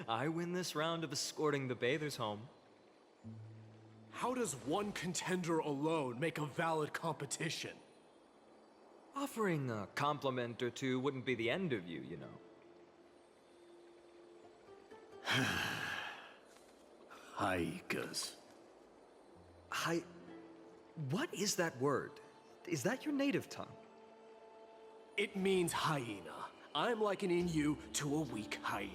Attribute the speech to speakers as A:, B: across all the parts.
A: I win this round of escorting the bathers home.
B: How does one contender alone make a valid competition?
A: Offering a compliment or two wouldn't be the end of you, you know.
B: Haikas.
A: What is that word? Is that your native tongue?
B: It means hyena. I'm likening you to a weak hyena.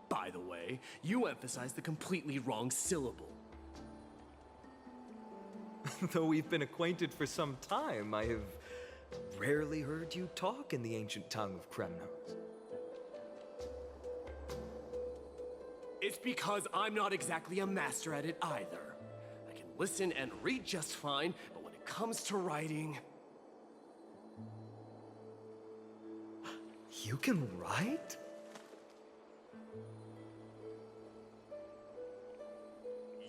B: By the way, you emphasize the completely wrong syllable.
A: Though we've been acquainted for some time, I have rarely heard you talk in the ancient tongue of Kremnos.
B: It's because I'm not exactly a master at it either. I can listen and read just fine, but when it comes to writing...
A: You can write?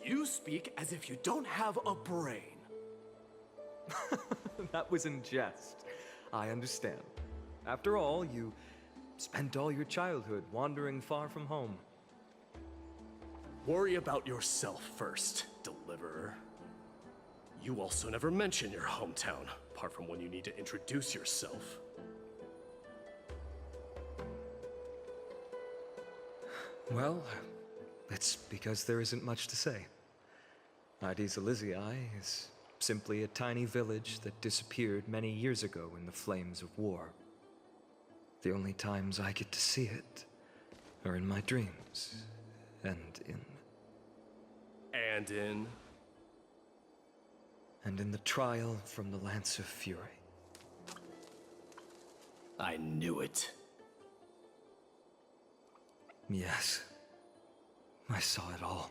B: You speak as if you don't have a brain.
A: That was in jest. I understand. After all, you spent all your childhood wandering far from home.
B: Worry about yourself first, deliverer. You also never mention your hometown, apart from when you need to introduce yourself.
A: Well, it's because there isn't much to say. Aedes Elysiae is simply a tiny village that disappeared many years ago in the flames of war. The only times I get to see it are in my dreams, and in the trial from the Lance of Fury.
B: I knew it.
A: Yes, I saw it all.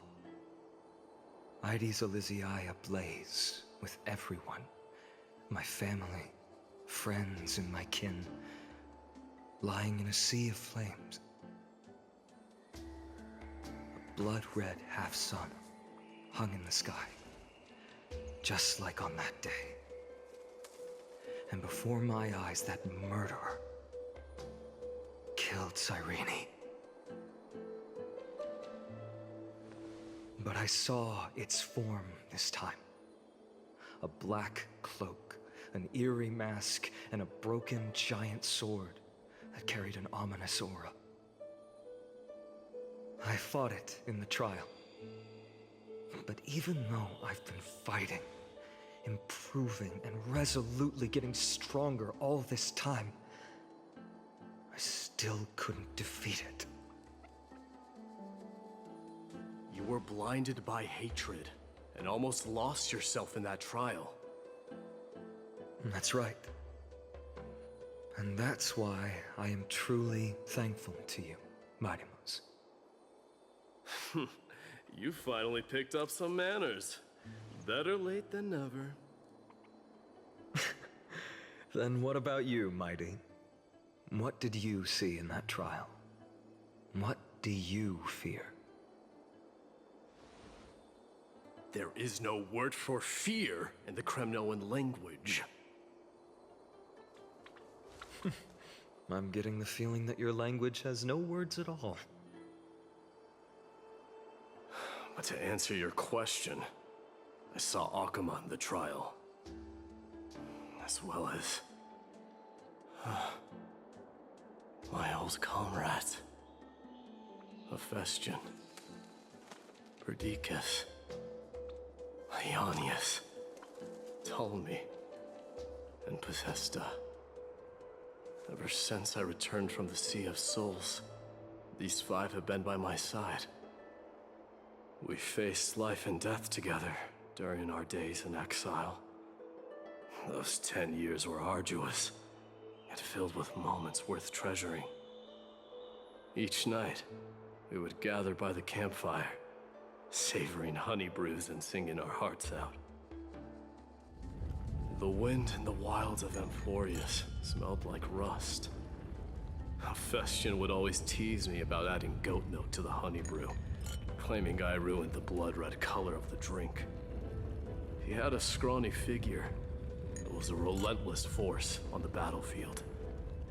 A: Aedes Elysiae ablaze with everyone. My family, friends, and my kin, lying in a sea of flames. A blood-red half-sun hung in the sky, just like on that day. And before my eyes, that murderer killed Cyrene. But I saw its form this time. A black cloak, an eerie mask, and a broken giant sword that carried an ominous aura. I fought it in the trial. But even though I've been fighting, improving, and resolutely getting stronger all this time, I still couldn't defeat it.
B: You were blinded by hatred, and almost lost yourself in that trial.
A: That's right. And that's why I am truly thankful to you, Marimus.
B: You finally picked up some manners. Better late than never.
A: Then what about you, Mighty? What did you see in that trial? What do you fear?
B: There is no word for fear in the Kremnoan language.
A: I'm getting the feeling that your language has no words at all.
B: But to answer your question, I saw Akuma in the trial. As well as... my old comrades. Hephaestion. Perdiccas. Ionius. Ptolemy. And Possesta. Ever since I returned from the Sea of Souls, these five have been by my side. We faced life and death together during our days in exile. Those 10 years were arduous, yet filled with moments worth treasuring. Each night, we would gather by the campfire, savoring honey brews and singing our hearts out. The wind in the wilds of Amphorius smelled like rust. Hephaestion would always tease me about adding goat milk to the honey brew, claiming I ruined the blood-red color of the drink. He had a scrawny figure, but was a relentless force on the battlefield,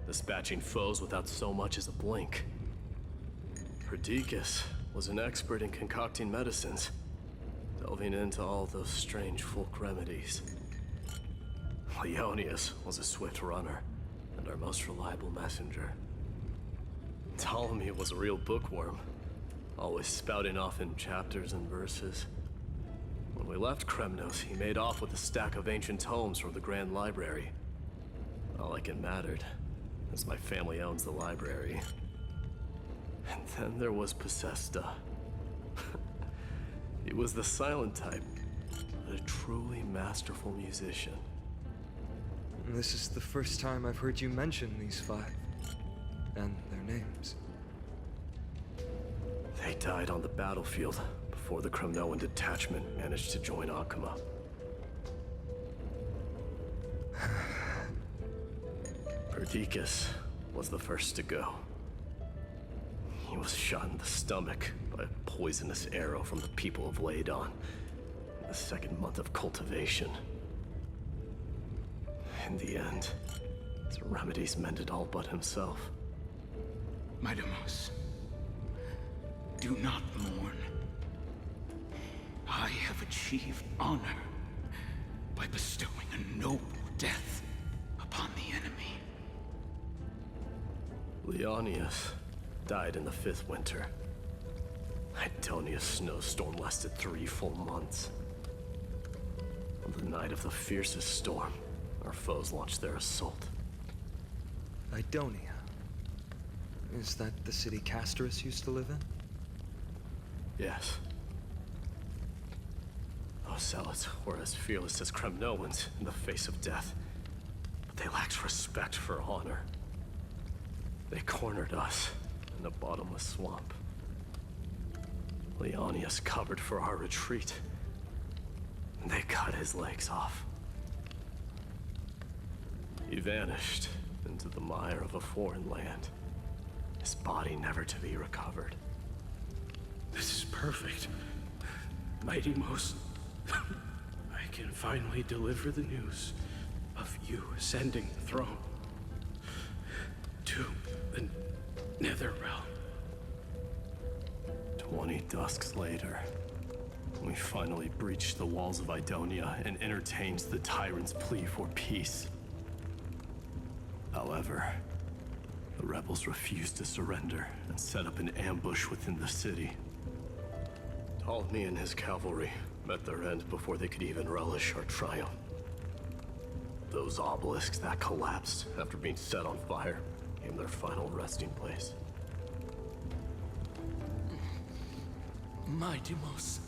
B: dispatching foes without so much as a blink. Perdiccas was an expert in concocting medicines, delving into all those strange folk remedies. Leonius was a swift runner, and our most reliable messenger. Ptolemy was a real bookworm, always spouting off in chapters and verses. When we left Kremnos, he made off with a stack of ancient tomes from the Grand Library. Not like it mattered, as my family owns the library. And then there was Possesta. He was the silent type, but a truly masterful musician.
A: This is the first time I've heard you mention these five, and their names.
B: They died on the battlefield before the Kremnoan detachment managed to join Akuma. Perdiccas was the first to go. He was shot in the stomach by a poisonous arrow from the people of Ladon in the second month of cultivation. In the end, his remedies mended all but himself.
C: Midamos, do not mourn. I have achieved honor by bestowing a noble death upon the enemy.
B: Leonius died in the 5th winter. Idonia's snowstorm lasted 3 full months. On the night of the fiercest storm, our foes launched their assault.
A: Idonia. Is that the city Castorus used to live in?
B: Yes. Those zealots were as fearless as Kremnoans in the face of death, but they lacked respect for honor. They cornered us in a bottomless swamp. Leonius covered for our retreat, and they cut his legs off. He vanished into the mire of a foreign land, his body never to be recovered.
C: This is perfect. Mighty Most, I can finally deliver the news of you ascending the throne to the Nether Realm.
B: 20 dusks later, we finally breached the walls of Idonia and entertained the tyrant's plea for peace. However, the rebels refused to surrender and set up an ambush within the city. Ptolemy and his cavalry met their end before they could even relish our triumph. Those obelisks that collapsed after being set on fire became their final resting place.
D: Midamos,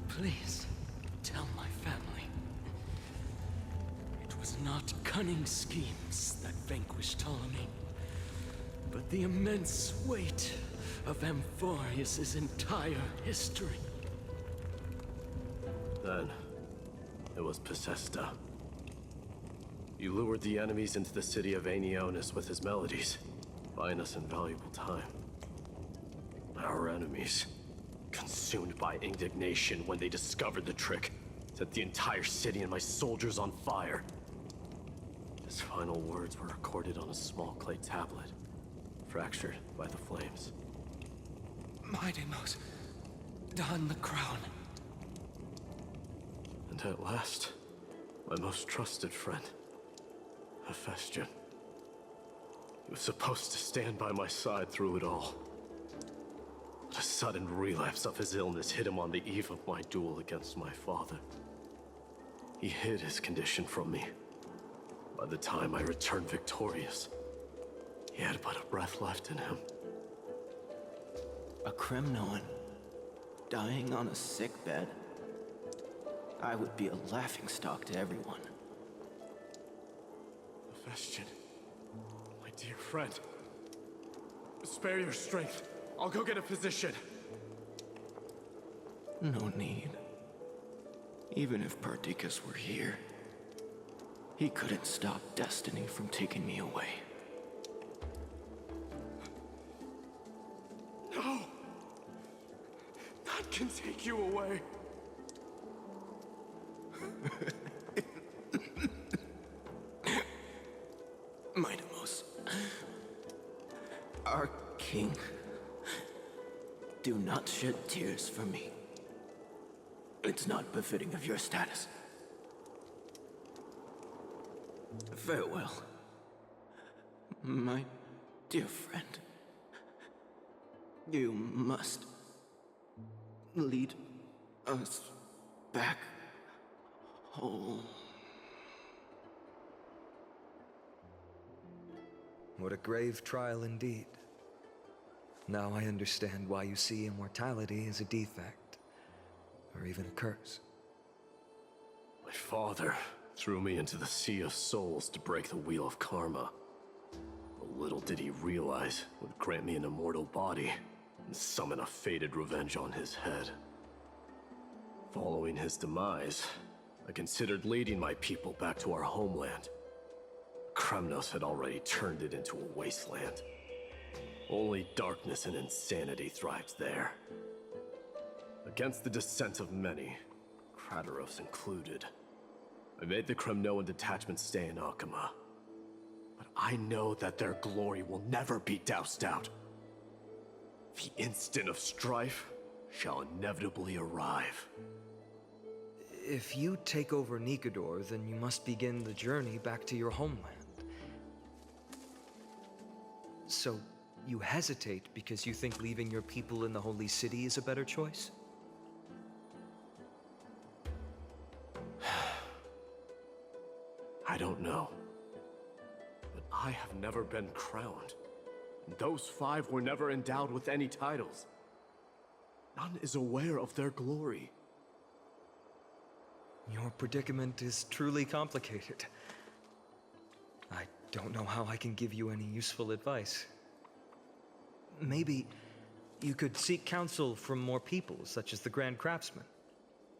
D: please tell my family. It was not cunning schemes that vanquished Ptolemy, but the immense weight of Amphorius' entire history.
B: Then, it was Possesta. He lured the enemies into the city of Aenionis with his melodies, buying us invaluable time. Our enemies, consumed by indignation when they discovered the trick, set the entire city and my soldiers on fire. His final words were recorded on a small clay tablet, fractured by the flames.
D: Midamos, don the crown.
B: And at last, my most trusted friend, Hephaestion. He was supposed to stand by my side through it all. But a sudden relapse of his illness hit him on the eve of my duel against my father. He hid his condition from me. By the time I returned victorious, he had but a breath left in him.
E: A Kremnoan dying on a sickbed? I would be a laughingstock to everyone.
B: Hephaestion, my dear friend, spare your strength. I'll go get a physician.
E: No need. Even if Perdiccas were here, he couldn't stop destiny from taking me away.
B: No! That can take you away.
E: Midamos, our king Do not shed tears for me. It's not befitting of your status. Farewell, my dear friend. You must lead us back home.
A: What a grave trial indeed. Now I understand why you see immortality as a defect, or even a curse.
B: My father threw me into the Sea of Souls to break the wheel of karma. But little did he realize it would grant me an immortal body and summon a fated revenge on his head. Following his demise, I considered leading my people back to our homeland. Kremnos had already turned it into a wasteland. Only darkness and insanity thrived there. Against the dissent of many, Krateros included, I made the Kremnoan detachment stay in Akama. But I know that their glory will never be doused out. The instant of strife shall inevitably arrive.
A: If you take over Nikador, then you must begin the journey back to your homeland. So, you hesitate because you think leaving your people in the Holy City is a better choice?
B: I don't know. But I have never been crowned. And those 5 were never endowed with any titles. None is aware of their glory.
A: Your predicament is truly complicated. I don't know how I can give you any useful advice. Maybe you could seek counsel from more peoples, such as the Grand Craftsman.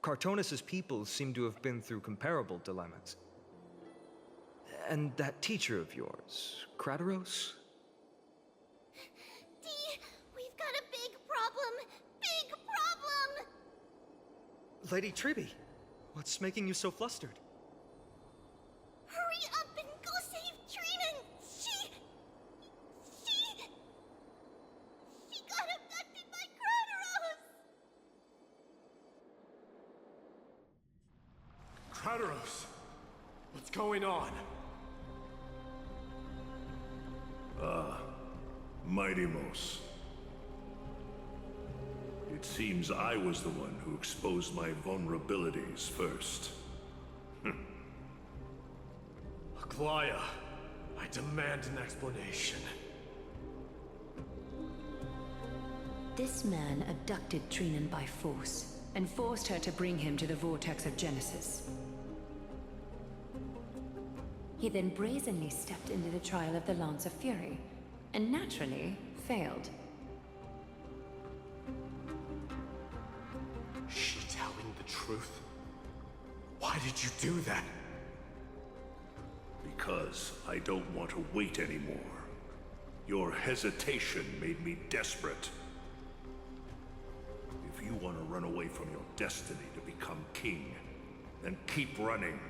A: Cartonis' peoples seem to have been through comparable dilemmas. And that teacher of yours, Krateros?
F: Dee, we've got a big problem! Big problem!
A: Lady Tribby, what's making you so flustered?
F: Hurry up and go save Trina! She got abducted by Krateros!
B: Krateros! What's going on?
G: Mighty-Mos. It seems I was the one who exposed my vulnerabilities first.
B: Aglaya, I demand an explanation.
H: This man abducted Trinan by force, and forced her to bring him to the vortex of Genesis. He then brazenly stepped into the trial of the Lance of Fury, and naturally failed.
B: She telling the truth? Why did you do that?
G: Because I don't want to wait anymore. Your hesitation made me desperate. If you want to run away from your destiny to become king, then keep running.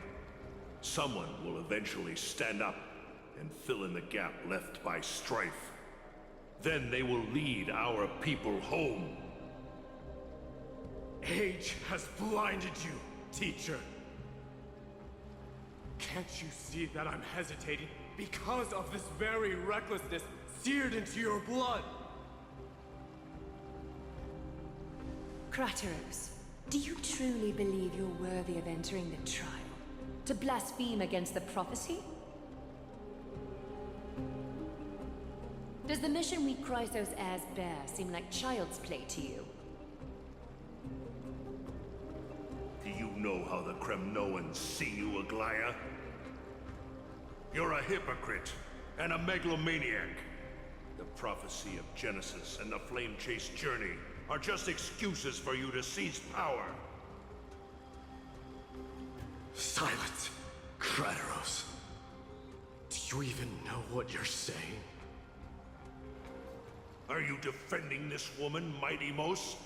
G: Someone will eventually stand up and fill in the gap left by strife. Then they will lead our people home.
B: Age has blinded you, teacher. Can't you see that I'm hesitating because of this very recklessness seared into your blood?
H: Krateros, do you truly believe you're worthy of entering the trial? To blaspheme against the prophecy? Does the mission we Chrysos heirs bear seem like child's play to you?
G: Do you know how the Kremnoans see you, Aglaya? You're a hypocrite and a megalomaniac. The prophecy of Genesis and the Flame Chase journey are just excuses for you to seize power.
B: Silence, Krateros. Do you even know what you're saying?
G: Are you defending this woman, Mighty-Mos?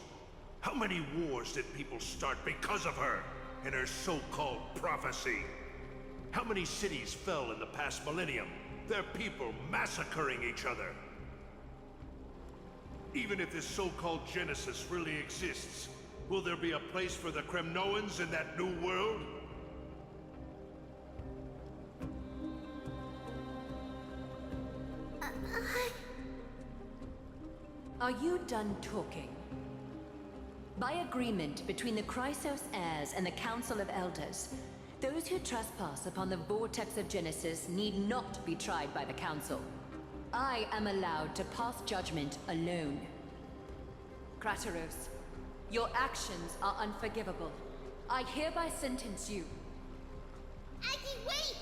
G: How many wars did people start because of her and her so-called prophecy? How many cities fell in the past millennium, their people massacring each other? Even if this so-called Genesis really exists, will there be a place for the Kremnoans in that new world?
H: Are you done talking? By agreement between the Chrysos heirs and the Council of Elders, those who trespass upon the Vortex of Genesis need not be tried by the Council. I am allowed to pass judgment alone. Krateros, your actions are unforgivable. I hereby sentence you.
F: Aggie, wait!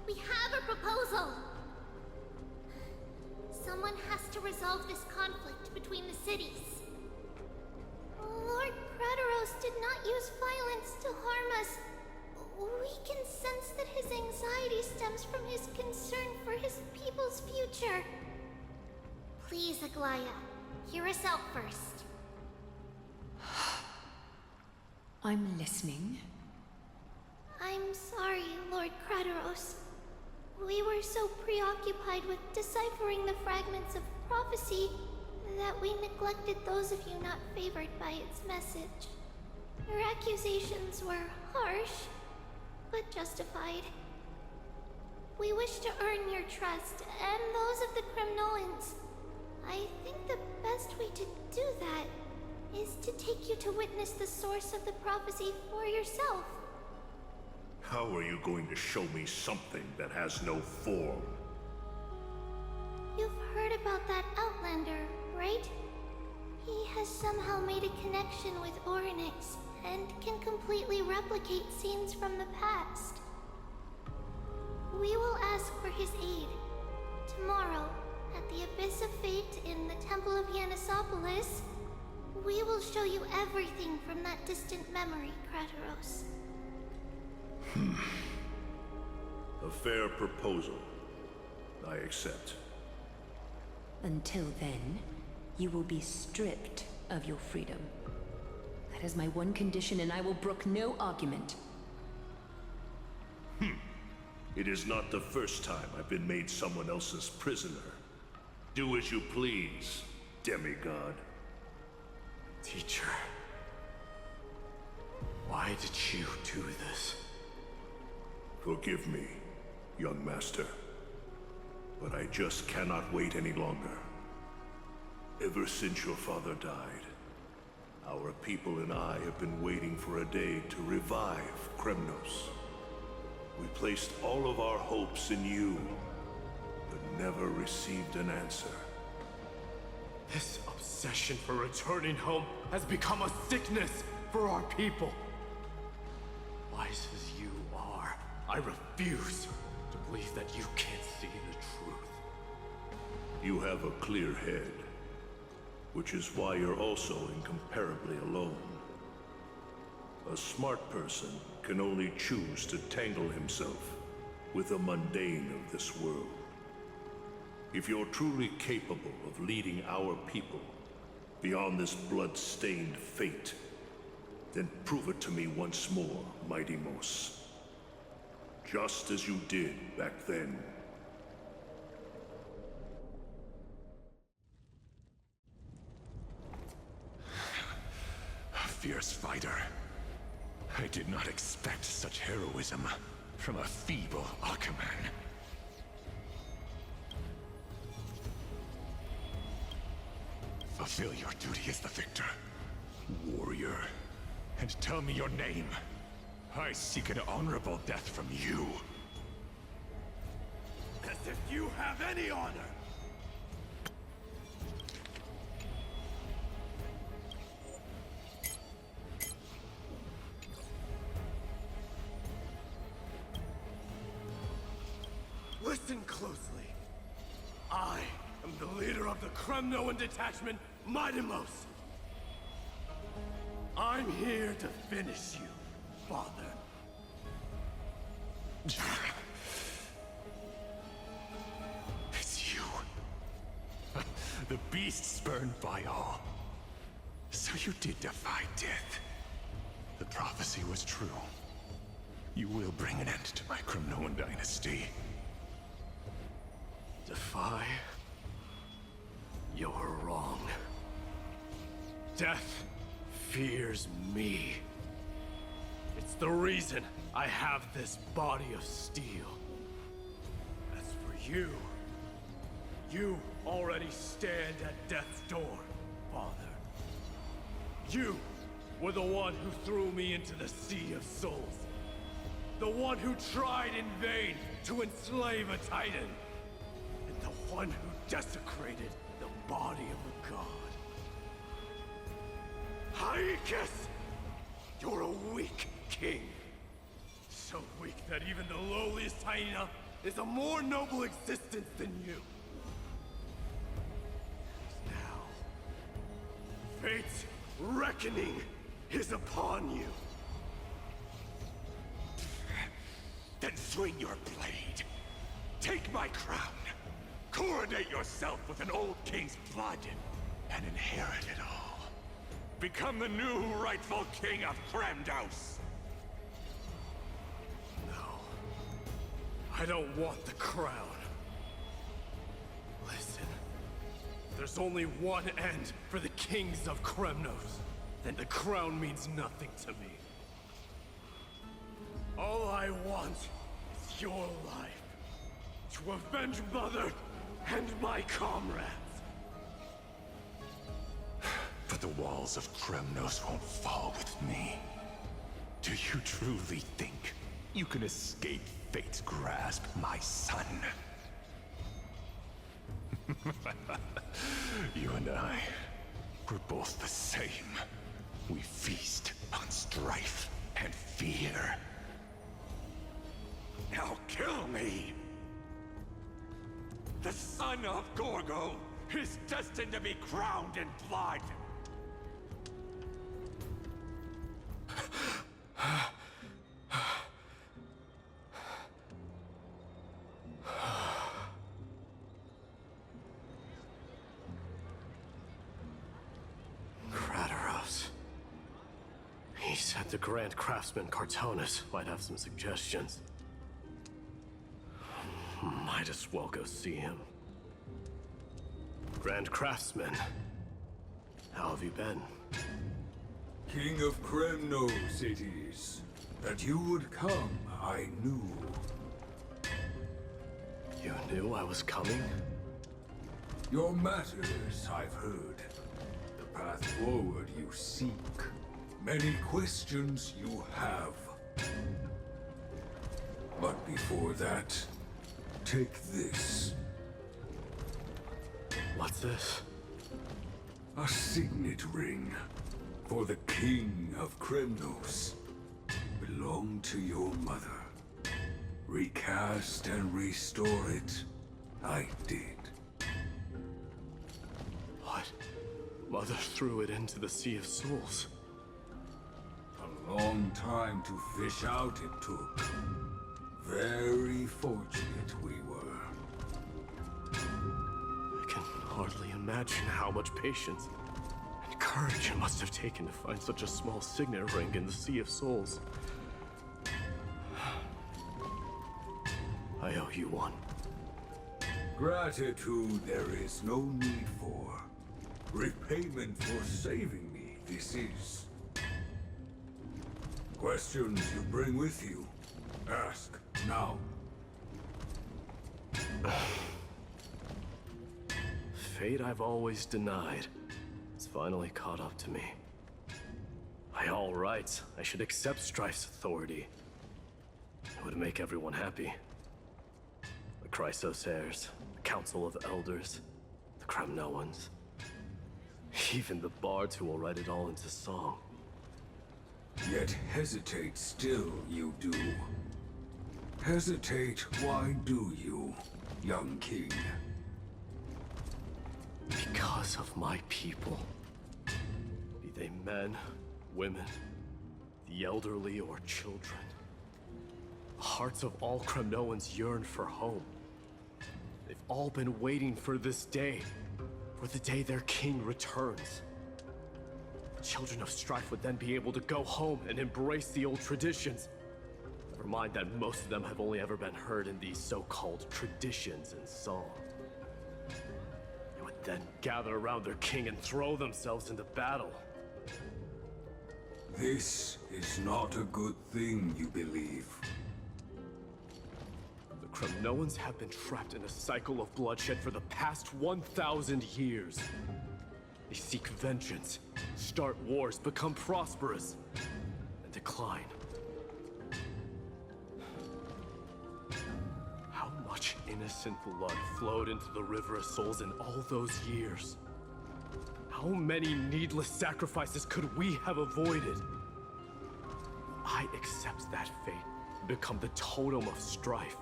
F: We have a proposal! Someone has to resolve this conflict between the cities. Lord Krateros did not use violence to harm us. We can sense that his anxiety stems from his concern for his people's future. Please, Aglaya, hear us out first.
H: I'm listening.
F: I'm sorry, Lord Krateros. We were so preoccupied with deciphering the fragments of prophecy that we neglected those of you not favored by its message. Your accusations were harsh, but justified. We wish to earn your trust and those of the Kremnoans. I think the best way to do that is to take you to witness the source of the prophecy for yourself.
G: How are you going to show me something that has no form?
F: You've heard about that Outlander, right? He has somehow made a connection with Orynyx and can completely replicate scenes from the past. We will ask for his aid. Tomorrow, at the Abyss of Fate in the Temple of Yanisopolis, we will show you everything from that distant memory, Krateros.
G: A fair proposal. I accept.
H: Until then, you will be stripped of your freedom. That is my one condition, and I will brook no argument.
G: It is not the first time I've been made someone else's prisoner. Do as you please, demigod.
B: Teacher, why did you do this?
G: Forgive me, young master. But I just cannot wait any longer. Ever since your father died, our people and I have been waiting for a day to revive Kremnos. We placed all of our hopes in you, but never received an answer.
B: This obsession for returning home has become a sickness for our people. Wise as you are, I refuse to believe that you can't see the truth.
G: You have a clear head, which is why you're also incomparably alone. A smart person can only choose to tangle himself with the mundane of this world. If you're truly capable of leading our people beyond this blood-stained fate, then prove it to me once more, Mighty Mos. Just as you did back then.
I: A fierce fighter. I did not expect such heroism from a feeble Aquaman. Fulfill your duty as the victor, warrior, and tell me your name. I seek an honorable death from you.
B: As if you have any honor! Listen closely. I am the leader of the Kremnoan detachment, Midimos. I'm here to finish you, Father.
I: It's you. The beast spurned by all. So you did defy death. The prophecy was true. You will bring an end to my Kremnoan dynasty.
B: Defy? You're wrong. Death fears me. It's the reason I have this body of steel. As for you, you already stand at death's door, Father. You were the one who threw me into the Sea of Souls. The one who tried in vain to enslave a Titan. And the one who desecrated the body of a god. Haikis! You're a weak king. So weak that even the lowliest hyena is a more noble existence than you. Now, fate's reckoning is upon you.
I: Then swing your blade. Take my crown. Coronate yourself with an old king's blood and inherit it all. Become the new rightful king of Kremnos.
B: No. I don't want the crown. Listen. There's only one end for the kings of Kremnos. Then the crown means nothing to me. All I want is your life. To avenge Mother and my comrades.
I: But the walls of Kremnos won't fall with me. Do you truly think you can escape fate's grasp, my son? You and I, we're both the same. We feast on strife and fear. Now kill me! The son of Gorgo is destined to be crowned in blood!
B: Kratos. He said the Grand Craftsman Cartonus might have some suggestions. Might as well go see him. Grand Craftsman, how have you been?
J: King of Kremnos it is. That you would come, I knew.
B: You knew I was coming?
J: Your matters, I've heard. The path forward you seek. Many questions you have. But before that, take this.
B: What's this?
J: A signet ring. For the King of Kremnos. Belonged to your mother. Recast and restore it. I did.
B: What? Mother threw it into the Sea of Souls.
J: A long time to fish out it took. Very fortunate we were.
B: I can hardly imagine how much patience and courage it must have taken to find such a small signet ring in the Sea of Souls. I owe you one.
J: Gratitude there is no need for. Repayment for saving me, this is. Questions you bring with you? Ask now.
B: Fate I've always denied. It's finally caught up to me. By all rights, I should accept Strife's authority. It would make everyone happy. The Chrysos heirs, the Council of Elders, the Kremnoans. Even the bards who will write it all into song.
J: Yet hesitate still you do. Hesitate, why do you, young king?
B: Because of my people. Be they men, women, the elderly or children. The hearts of all Kremnoans yearn for home. They've all been waiting for this day. For the day their king returns. Children of Strife would then be able to go home and embrace the old traditions. Never mind that most of them have only ever been heard in these so-called traditions and song. They would then gather around their king and throw themselves into battle.
J: This is not a good thing, you believe.
B: The Kremnoans have been trapped in a cycle of bloodshed for the past 1,000 years. They seek vengeance, start wars, become prosperous, and decline. How much innocent blood flowed into the River of Souls in all those years? How many needless sacrifices could we have avoided? I accept that fate and become the totem of strife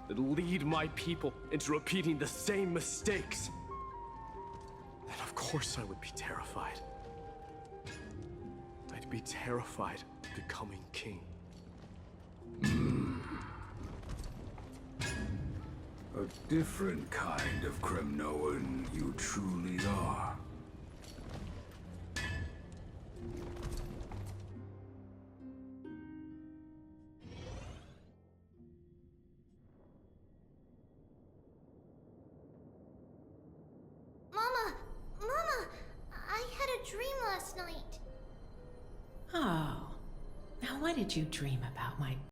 B: that lead my people into repeating the same mistakes. Then of course I would be terrified. I'd be terrified of becoming king.
J: A different kind of Kremnoan you truly are.
F: Mama, I had a dream last night.
K: Oh, now what did you dream about, my